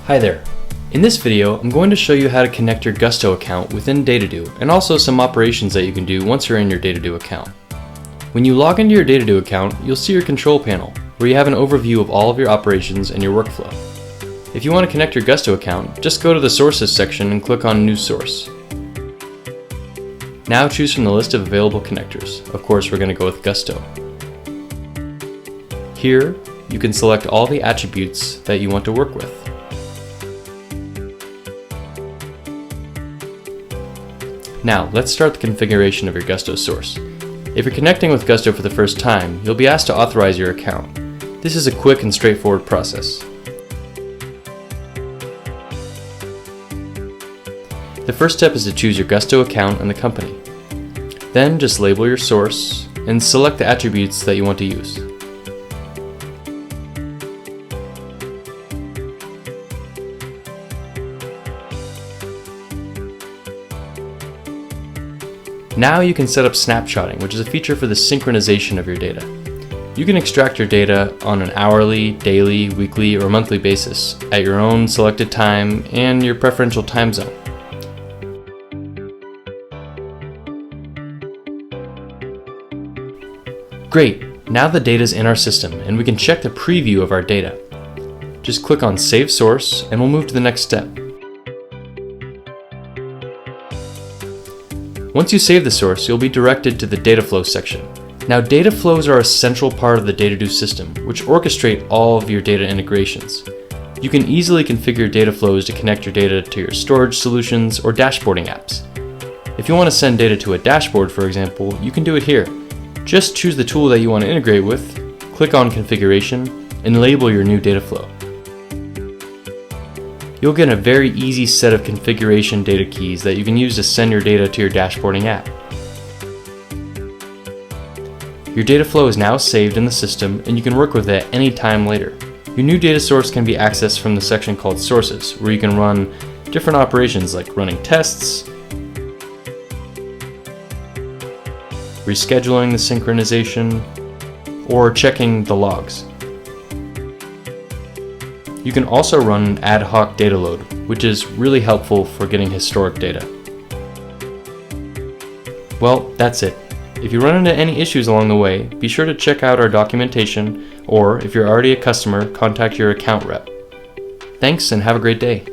Hi there. In this video, I'm going to show you how to connect your Gusto account within Dataddo and also some operations that you can do once you're in your Dataddo account. When you log into your Dataddo account, you'll see your control panel where you have an overview of all of your operations and your workflow. If you want to connect your Gusto account, just go to the Sources section and click on New Source. Now choose from the list of available connectors. Of course, we're going to go with Gusto. Here, you can select all the attributes that you want to work with. Now, let's start the configuration of your Gusto source. If you're connecting with Gusto for the first time, you'll be asked to authorize your account. This is a quick and straightforward process. The first step is to choose your Gusto account and the company. Then just label your source and select the attributes that you want to use. Now you can set up snapshotting, which is a feature for the synchronization of your data. You can extract your data on an hourly, daily, weekly, or monthly basis at your own selected time and your preferential time zone. Great! Now the data is in our system and we can check the preview of our data. Just click on Save Source and we'll move to the next step. Once you save the source, you'll be directed to the data flow section. Now, data flows are a central part of the Dataddo system, which orchestrate all of your data integrations. You can easily configure data flows to connect your data to your storage solutions or dashboarding apps. If you want to send data to a dashboard, for example, you can do it here. Just choose the tool that you want to integrate with, click on Configuration, and label your new data flow. You'll get a very easy set of configuration data keys that you can use to send your data to your dashboarding app. Your data flow is now saved in the system and you can work with it any time later. Your new data source can be accessed from the section called Sources, where you can run different operations like running tests, rescheduling the synchronization, or checking the logs. You can also run ad hoc data load, which is really helpful for getting historic data. Well, that's it. If you run into any issues along the way, be sure to check out our documentation, or if you're already a customer, contact your account rep. Thanks and have a great day.